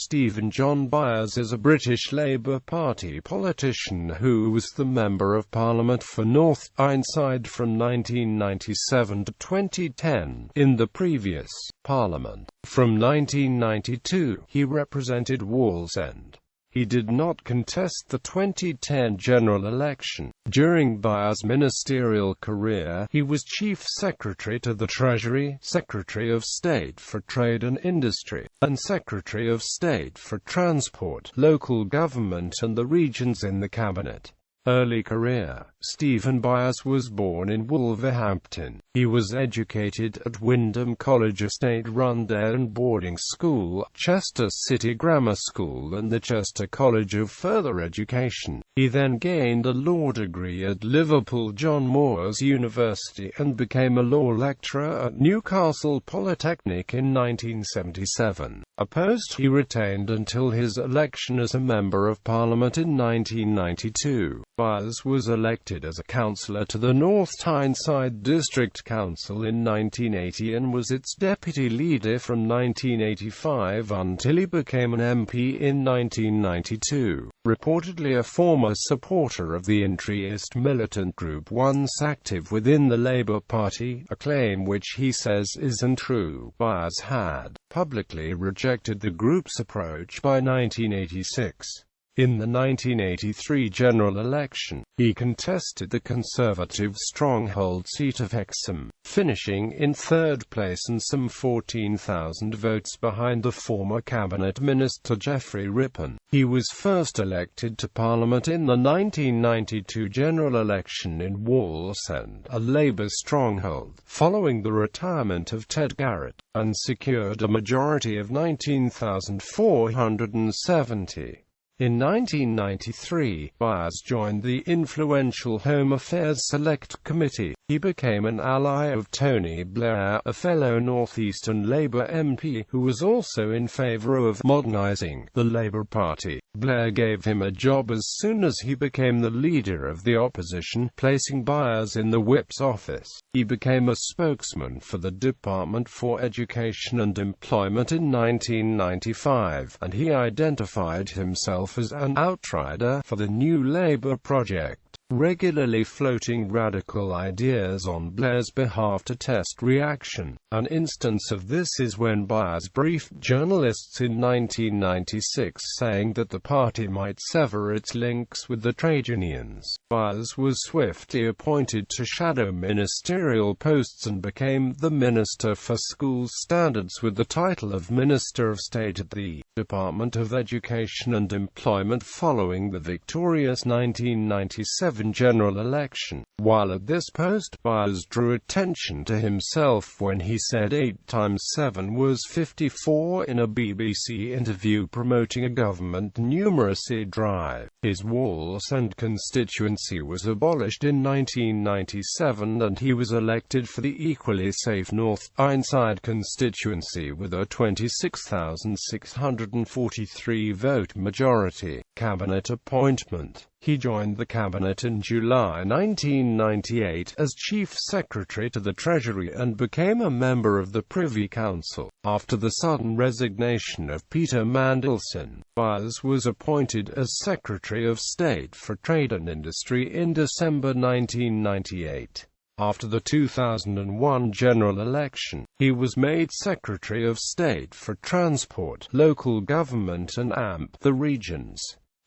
Stephen John Byers is a British Labour Party politician who was the Member of Parliament for North Tyneside from 1997 to 2010. In the previous Parliament, from 1992, he represented Wallsend. He did not contest the 2010 general election. During Byers' ministerial career, he was Chief Secretary to the Treasury, Secretary of State for Trade and Industry, and Secretary of State for Transport, Local Government and the Regions in the Cabinet. Early career. Stephen Byers was born in Wolverhampton. He was educated at Wyndham College, a state-run day and boarding school, Chester City Grammar School and the Chester College of Further Education. He then gained a law degree at Liverpool John Moores University and became a law lecturer at Newcastle Polytechnic in 1977, a post he retained until his election as a Member of Parliament in 1992. Byers was elected as a councillor to the North Tyneside District Council in 1980 and was its deputy leader from 1985 until he became an MP in 1992. Reportedly a former supporter of the entryist militant group once active within the Labour Party, a claim which he says isn't true. Byers had publicly rejected the group's approach by 1986. In the 1983 general election, he contested the Conservative stronghold seat of Hexham, finishing in third place and some 14,000 votes behind the former Cabinet Minister Geoffrey Rippon. He was first elected to Parliament in the 1992 general election in Wallsend, a Labour stronghold, following the retirement of Ted Garrett, and secured a majority of 19,470. In 1993, Byers joined the influential Home Affairs Select Committee. He became an ally of Tony Blair, a fellow Northeastern Labour MP, who was also in favour of modernising the Labour Party. Blair gave him a job as soon as he became the leader of the opposition, placing Byers in the Whip's office. He became a spokesman for the Department for Education and Employment in 1995, and he identified himself as an outsider for the New Labour project, regularly floating radical ideas on Blair's behalf to test reaction. An instance of this is when Byers briefed journalists in 1996 saying that the party might sever its links with the trade unions. Byers was swiftly appointed to shadow ministerial posts and became the Minister for School Standards with the title of Minister of State at the Department of Education and Employment following the victorious 1997 general election. While at this post, Byers drew attention to himself when he said 8 times 7 was 54 in a BBC interview promoting a government numeracy drive. His Wallsend constituency was abolished in 1997 and he was elected for the equally safe North Tyneside constituency with a 26,643 vote majority. Cabinet appointment. He joined the Cabinet in July 1998 as Chief Secretary to the Treasury and became a member of the Privy Council. After the sudden resignation of Peter Mandelson, Byers was appointed as Secretary of State for Trade and Industry in December 1998. After the 2001 general election, he was made Secretary of State for Transport, Local Government and the Regions.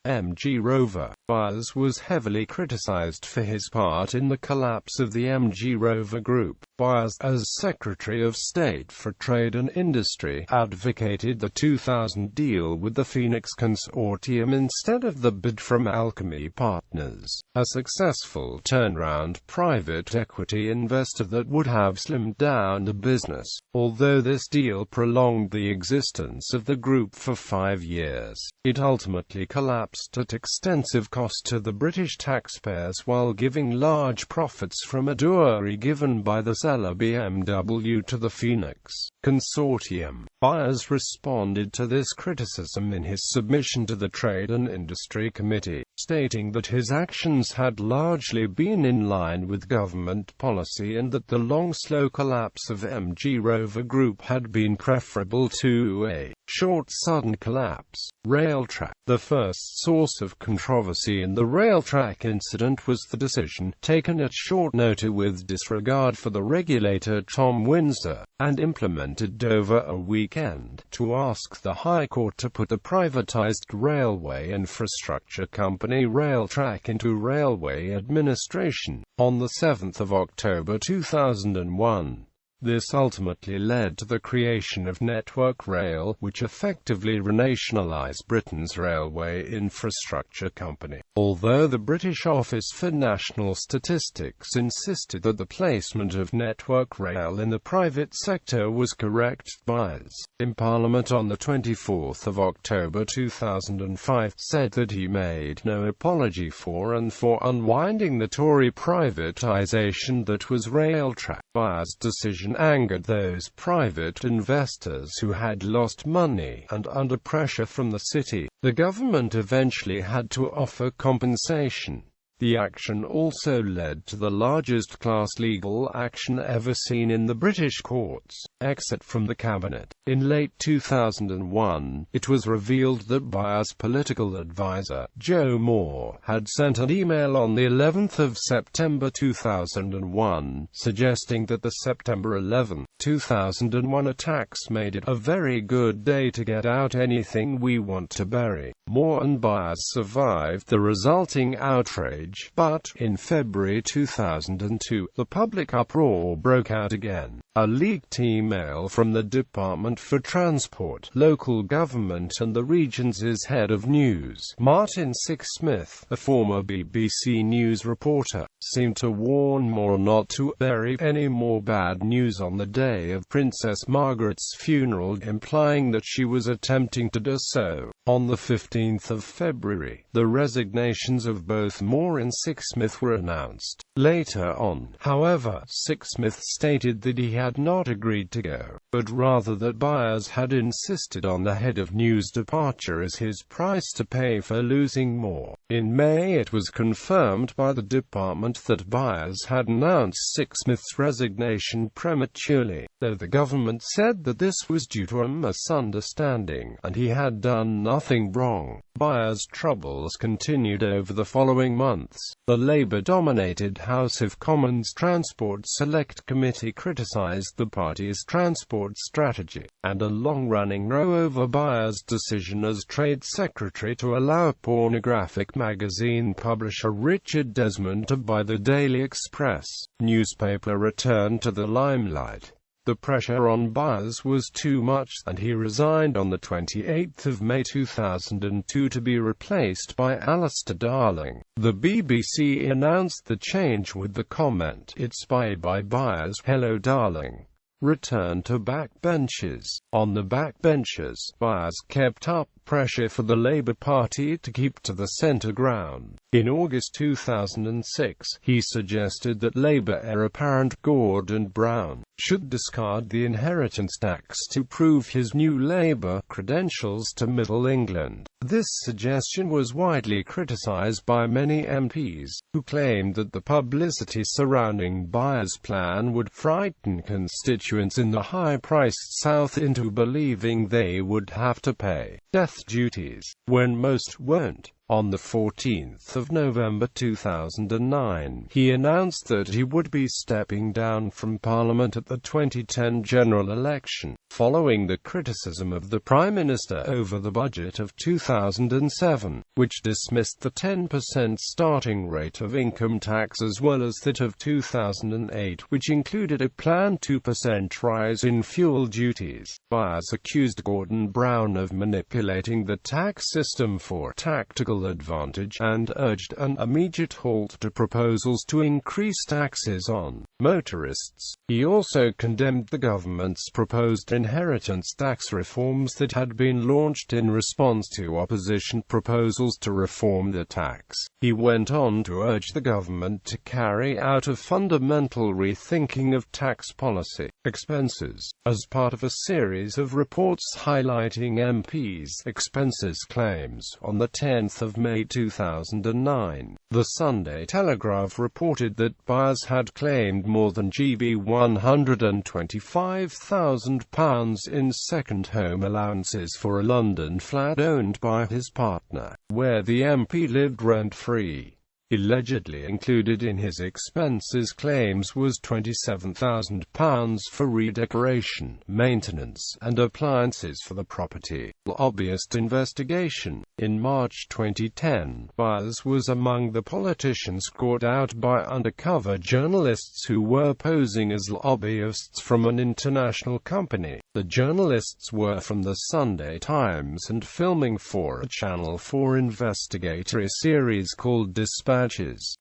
MG Rover. Byers was heavily criticized for his part in the collapse of the MG Rover Group. Byers, as Secretary of State for Trade and Industry, advocated the 2000 deal with the Phoenix Consortium instead of the bid from Alchemy Partners, a successful turnaround private equity investor that would have slimmed down the business. Although this deal prolonged the existence of the group for 5 years, it ultimately collapsed at extensive cost to the British taxpayers while giving large profits from a dowry given by the seller BMW to the Phoenix Consortium. Byers responded to this criticism in his submission to the Trade and Industry Committee, stating that his actions had largely been in line with government policy and that the long slow collapse of MG Rover Group had been preferable to a short sudden collapse. Railtrack. The first source of controversy in the Railtrack incident was the decision, taken at short notice with disregard for the regulator Tom Windsor, and implemented over a weekend, to ask the High Court to put the privatized railway infrastructure company Railtrack into railway administration. On the 7th of October 2001. This ultimately led to the creation of Network Rail, which effectively renationalised Britain's railway infrastructure company. Although the British Office for National Statistics insisted that the placement of Network Rail in the private sector was correct, Byers, in Parliament on the 24th of October 2005, said that he made no apology for unwinding the Tory privatisation that was Railtrack. Byers' decision angered those private investors who had lost money, and under pressure from the city, the government eventually had to offer compensation. The action also led to the largest class legal action ever seen in the British courts: exit from the cabinet. In late 2001, it was revealed that Byers' political advisor, Joe Moore, had sent an email on the 11th of September 2001, suggesting that the September 11, 2001 attacks made it a very good day to get out anything we want to bury. Moore and Byers survived the resulting outrage, but, in February 2002, the public uproar broke out again. A leaked email from the Department for Transport, local government and the region's head of news, Martin Sixsmith, a former BBC News reporter, seemed to warn Moore not to bury any more bad news on the day of Princess Margaret's funeral, implying that she was attempting to do so. On the 15th of February, the resignations of both Moore and Sixsmith were announced. Later on, however, Sixsmith stated that he had not agreed to go, but rather that Byers had insisted on the head of news departure as his price to pay for losing Moore. In May it was confirmed by the department that Byers had announced Sixsmith's resignation prematurely, though the government said that this was due to a misunderstanding, and he had done nothing wrong. Byers' troubles continued over the following months. The Labour-dominated House of Commons Transport Select Committee criticised the party's transport strategy, and a long-running row over Byers' decision as Trade Secretary to allow pornographic magazine publisher Richard Desmond to buy the Daily Express newspaper returned to the limelight. The pressure on Byers was too much, and he resigned on the 28th of May 2002 to be replaced by Alistair Darling. The BBC announced the change with the comment, "It's by Byers, hello darling." Return to backbenches. On the backbenches, Byers kept up pressure for the Labour Party to keep to the centre ground. In August 2006, he suggested that Labour heir apparent Gordon Brown should discard the inheritance tax to prove his new Labour credentials to Middle England. This suggestion was widely criticised by many MPs, who claimed that the publicity surrounding Byers' plan would frighten constituents in the high-priced South into believing they would have to pay death duties, when most won't. On the 14th of November 2009, he announced that he would be stepping down from Parliament at the 2010 general election, following the criticism of the Prime Minister over the budget of 2007, which dismissed the 10% starting rate of income tax as well as that of 2008, which included a planned 2% rise in fuel duties. Byers accused Gordon Brown of manipulating the tax system for tactical advantage, and urged an immediate halt to proposals to increase taxes on motorists. He also condemned the government's proposed inheritance tax reforms that had been launched in response to opposition proposals to reform the tax. He went on to urge the government to carry out a fundamental rethinking of tax policy expenses, as part of a series of reports highlighting MPs' expenses claims. On the 10th of May 2009. The Sunday Telegraph reported that Byers had claimed more than £125,000 in second home allowances for a London flat owned by his partner, where the MP lived rent-free. Allegedly included in his expenses claims was £27,000 for redecoration, maintenance, and appliances for the property. Lobbyist investigation. In March 2010, Byers was among the politicians caught out by undercover journalists who were posing as lobbyists from an international company. The journalists were from the Sunday Times and filming for a Channel 4 investigatory series called Dispatches.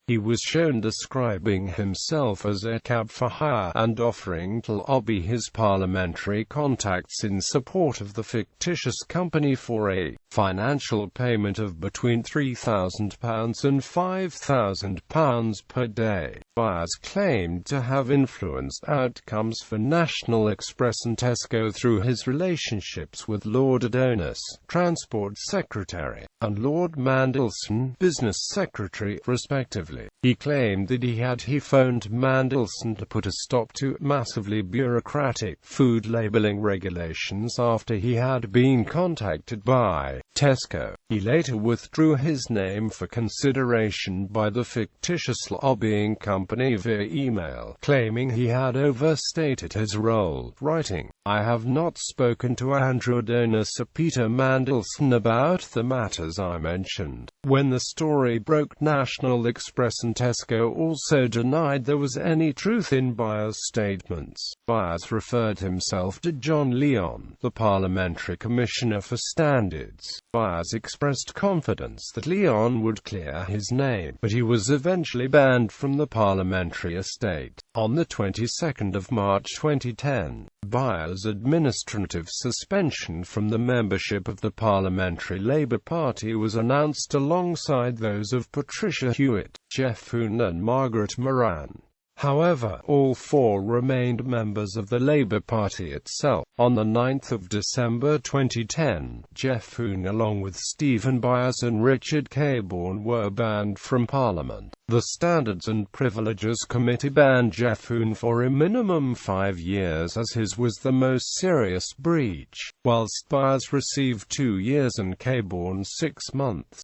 He was shown describing himself as a cab for hire and offering to lobby his parliamentary contacts in support of the fictitious company for a financial payment of between £3,000 and £5,000 per day. Byers claimed to have influenced outcomes for National Express and Tesco through his relationships with Lord Adonis, Transport Secretary, and Lord Mandelson, Business Secretary, respectively. He claimed that he phoned Mandelson to put a stop to massively bureaucratic food labelling regulations after he had been contacted by Tesco. He later withdrew his name for consideration by the fictitious lobbying company via email, claiming he had overstated his role, writing, "I have not spoken to Andrew Adonis or Peter Mandelson about the matters I mentioned." When the story broke, National Express and Tesco also denied there was any truth in Byers' statements. Byers referred himself to John Leon, the Parliamentary Commissioner for Standards. Byers expressed confidence that Leon would clear his name, but he was eventually banned from the parliamentary estate. On the 22nd of March 2010, Byers' administrative suspension from the membership of the Parliamentary Labour Party was announced alongside those of Patricia Hewitt, Jeff Hoon and Margaret Moran. However, all four remained members of the Labour Party itself. On the 9th of December 2010, Jeff Hoon along with Stephen Byers and Richard Cabourn were banned from Parliament. The Standards and Privileges Committee banned Jeff Hoon for a minimum 5 years as his was the most serious breach, whilst Byers received 2 years and Cabourn 6 months.